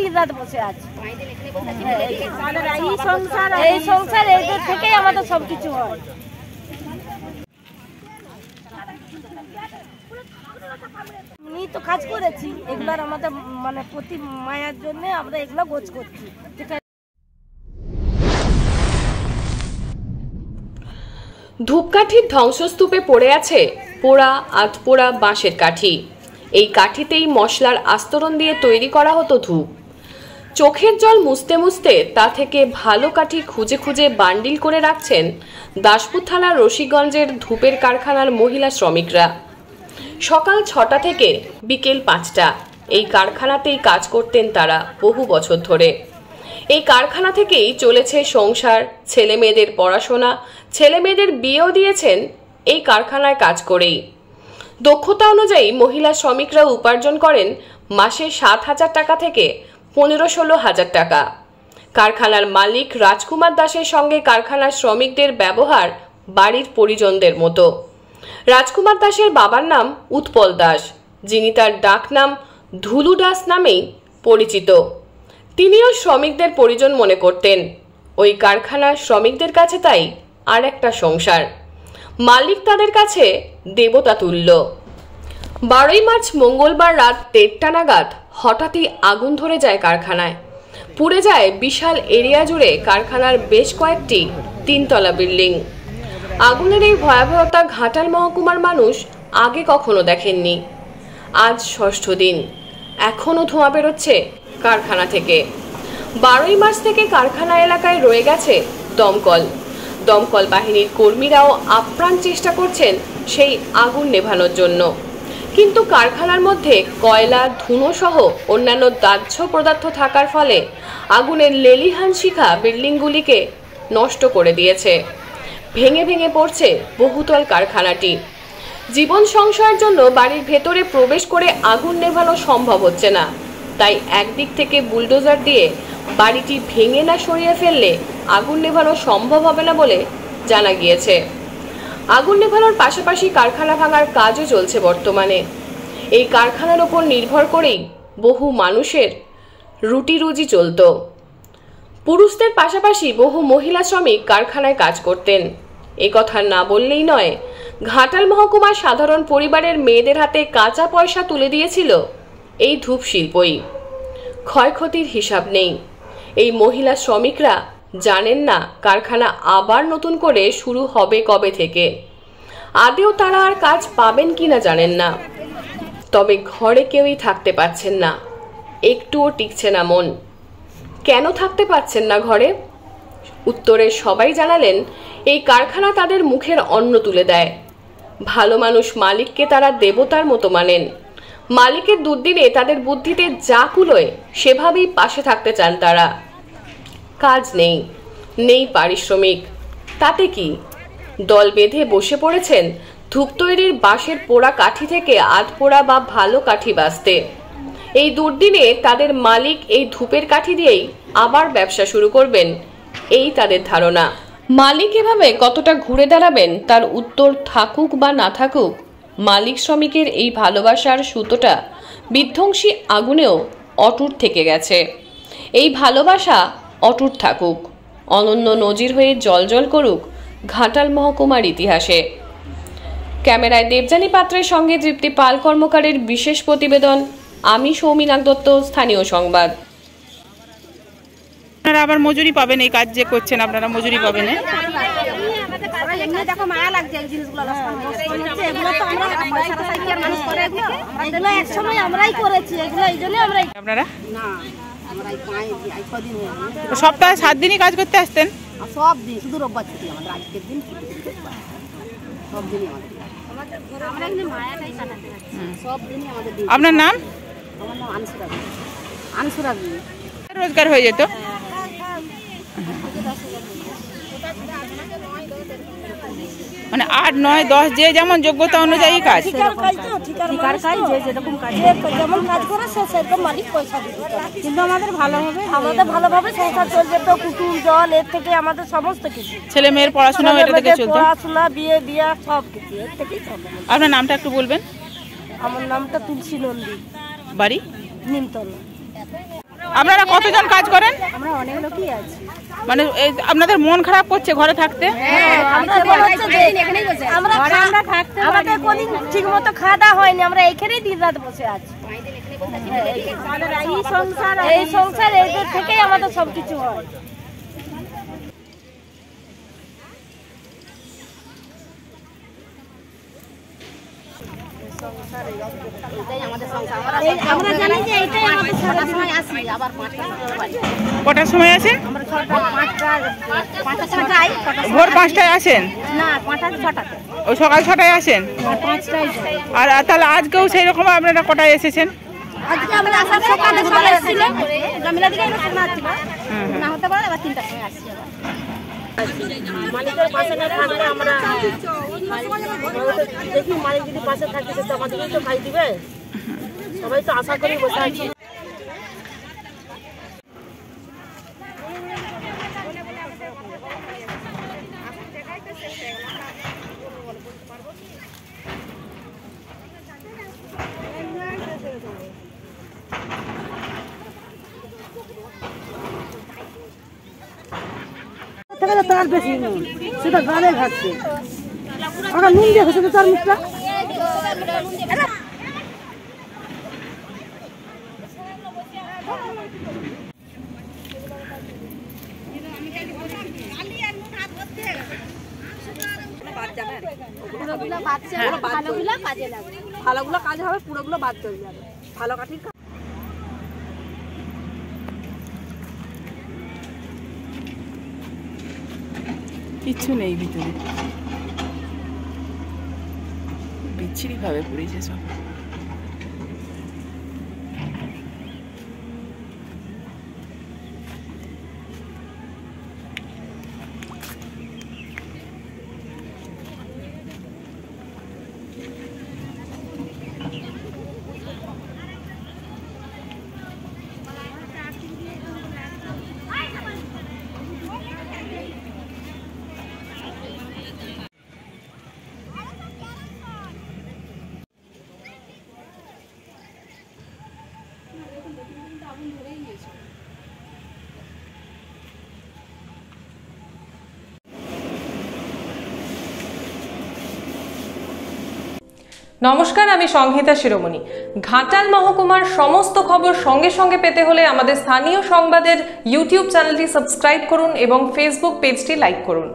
দিন রাত বসে আছি। এই সংসার এদের থেকেই আমাদের সবকিছু হয়। আমি তো কাজ করেছি, এগুলার আমাদের মানে প্রতি মায়ের জন্য আমরা এগুলো গোছ করছি। ধূপকাঠির ধ্বংসস্তূপে পড়ে আছে পোড়া আধপোড়া বাঁশের কাঠি। এই কাঠিতেই মশলার আস্তরণ দিয়ে তৈরি করা হতো ধূপ। চোখের জল মুছতে মুছতে তা থেকে ভালো কাঠি খুঁজে খুঁজে বান্ডিল করে রাখছেন দাসপুর থানার রশিগঞ্জের ধূপের কারখানার মহিলা শ্রমিকরা। সকাল 6টা থেকে বিকেল 5টা এই কারখানাতেই কাজ করতেন তারা বহু বছর ধরে। এই কারখানা থেকেই চলেছে সংসার, ছেলে মেয়েদের পড়াশোনা, ছেলে মেয়েদের বিয়েও দিয়েছেন এই কারখানায় কাজ করেই। দক্ষতা অনুযায়ী মহিলা শ্রমিকরা উপার্জন করেন মাসে 7,000 টাকা থেকে 15-16,000 টাকা। কারখানার মালিক রাজকুমার দাসের সঙ্গে কারখানার শ্রমিকদের ব্যবহার বাড়ির পরিজনদের মতো। রাজকুমার দাসের বাবার নাম উৎপল দাস, যিনি তার ডাক নাম ধুলু দাস নামেই পরিচিত। তিনিও শ্রমিকদের পরিজন মনে করতেন। ওই কারখানার শ্রমিকদের কাছে তাই আর একটা সংসার। মালিক তাদের কাছে দেবতা তুল্য। 12ই মার্চ মঙ্গলবার রাত 1:30 নাগাদ হঠাৎই আগুন ধরে যায় কারখানায়। পুড়ে যায় বিশাল এরিয়া জুড়ে কারখানার বেশ কয়েকটি 3তলা বিল্ডিং। আগুনের এই ভয়াবহতা ঘাটাল মহকুমার মানুষ আগে কখনো দেখেননি। আজ 6ষ্ঠ দিন, এখনও ধোঁয়া বেরোচ্ছে কারখানা থেকে। 12ই মার্চ থেকে কারখানা এলাকায় রয়ে গেছে দমকল। দমকল বাহিনীর কর্মীরাও আপ্রাণ চেষ্টা করছেন সেই আগুন নেভানোর জন্য, কিন্তু কারখানার মধ্যে কয়লা, ধুনো সহ অন্যান্য দাহ্য পদার্থ থাকার ফলে আগুনের লেলিহান শিখা বিল্ডিংগুলিকে নষ্ট করে দিয়েছে। ভেঙে ভেঙে পড়ছে বহুতল কারখানাটি। জীবন সংশয়ের জন্য বাড়ির ভেতরে প্রবেশ করে আগুন নেভানো সম্ভব হচ্ছে না। তাই একদিক থেকে বুলডোজার দিয়ে বাড়িটি ভেঙে না সরিয়ে ফেললে আগুন নেভানো সম্ভব হবে না বলে জানা গিয়েছে। আগুন নেভানোর পাশাপাশি কারখানা ভাঙার কাজও চলছে বর্তমানে। এই কারখানার ওপর নির্ভর করেই বহু মানুষের রুটি রুজি চলত। পুরুষদের পাশাপাশি বহু মহিলা শ্রমিক কারখানায় কাজ করতেন। এ কথা না বললেই নয়, ঘাটাল মহকুমার সাধারণ পরিবারের মেয়েদের হাতে কাঁচা পয়সা তুলে দিয়েছিল এই ধূপ শিল্পই। ক্ষয়ক্ষতির হিসাব নেই। এই মহিলা শ্রমিকরা জানেন না কারখানা আবার নতুন করে শুরু হবে কবে থেকে। আদেও তারা আর কাজ পাবেন কিনা জানেন না। তবে ঘরে কেউই থাকতে পারছেন না, একটুও টিকছে না মন। কেন থাকতে পারছেন না ঘরে? উত্তরে সবাই জানালেন এই কারখানা তাদের মুখের অন্ন তুলে দেয়। ভালো মানুষ মালিককে তারা দেবতার মতো মানেন। মালিকের দুর্দিনে তাদের বুদ্ধিতে যা কুলোয় সেভাবেই পাশে থাকতে চান তারা। কাজ নেই, নেই পারিশ্রমিক, তাতে কি? দল বেঁধে বসে পড়েছেন ধূপ তৈরির বাঁশের পোড়া কাঠি থেকে আধপোড়া বা ভালো কাঠি বাঁচতে। এই দুর্দিনে তাদের মালিক এই ধূপের কাঠি দিয়েই আবার ব্যবসা শুরু করবেন, এই তাদের ধারণা। মালিক এভাবে কতটা ঘুরে দাঁড়াবেন তার উত্তর থাকুক বা না থাকুক, মালিক শ্রমিকের এই ভালোবাসার সুতোটা বিধ্বংসী আগুনেও অটুট থেকে গেছে। এই ভালোবাসা অটুট থাকুক, অনন্য নজির হয়ে জলজল করুক ঘাটাল মহকুমার ইতিহাসে। ক্যামেরায় দেবযানী পাত্রের সঙ্গে তৃপ্তি পাল কর্মকারের বিশেষ প্রতিবেদন। আমি সৌমিনাক দত্ত, স্থানীয় সংবাদ। আপনারা আবার মজুরি পাবেন, এই কাজ যে করছেন আপনারা মজুরি পাবেন। দেখো মায়া লাগছে এই জিনিসগুলো, এগুলো তো আমরা পয়সাটা সাইকেল মানুষ করে, এগুলো এক সময় আমরাই করেছি, এগুলো এই জন্য আমরাই। আপনারা না, আমরা এই 5 দিন হয়ে সপ্তাহে 7 দিনই কাজ করতে আসতেন? সব দিন, শুধু রোববার ছুটি আমাদের, আজকের দিন সব দিনই আমাদের, আমরা এখানে মায়াটাই কাটাতে সব দিনই আমাদের। আপনার নাম? আমার নাম আনসুরা। রোজগার হয়ে যেত? মানে 8, 9, 10 যে যেমন যোগ্যতা অনুযায়ী কাজ। কিন্তু আমাদের ভালোভাবে সংসার চল যেত, কুটুম জল এর থেকে আমাদের সমস্ত কিছু, ছেলে মেয়ের পড়াশোনা পড়াশোনা বিয়ে দিয়া সব কিছু এর থেকেই চলে। আপনার নামটা একটু বলবেন? আমার নামটা তুলসী নন্দী, বাড়ি নিমতলা। আপনারা কতজন কাজ করেন? আমরা অনেক লোকই আছি। মানে আপনাদের মন খারাপ করছে ঘরে থাকতে? আমাদের কোনদিন ঠিক মতো খাওয়া দাওয়া হয়নি, আমরা এখানেই দিন রাত বসে আছি। এই সংসার এদের থেকেই আমাদের সবকিছু হয়। আমরা জানি যে এটাই আমাদের সারা সময় আসি, আবার 5টার সময় বাড়ি। কটার সময় আসেন? আমরা 5টায় ভোর 5টায় আসেন? না, 5টায় 6টাতে। ওই সকাল 6টায় আসেন? 5টায়। আর তাহলে আজকেও সেই রকম আপনারা কটায় এসেছেন? আজকে আমরা আসার সকালে সকালে এসেছিলাম, জামিলা দিকে না ছিল, না হতে পারে আবার 3টার সময় আসছি। মালিকের পাশে না থাকলে আমরা দেখি, মালিক যদি পাশে থাকে তো আমাদেরকেই তো খাই দিবে, সবাই তো আশা করি বসে আছি। তার বেশি সেটা গানে ঘাটছে, আমরা নুন দিয়ে ঘষে তার মুখটা। ভালোগুলো কাজ হবে, পুরোগুলো বাদ চলে যাবে। ভালো কাঠির কিচ্ছু নেই ভিতরে, বিচ্ছিরি ভাবে পড়েছে সব। নমস্কার, আমি সংহিতা শিরোমণি। ঘাটাল মহকুমার সমস্ত খবর সঙ্গে সঙ্গে পেতে হলে আমাদের স্থানীয় সংবাদের ইউটিউব চ্যানেলটি সাবস্ক্রাইব করুন এবং ফেসবুক পেজটি লাইক করুন।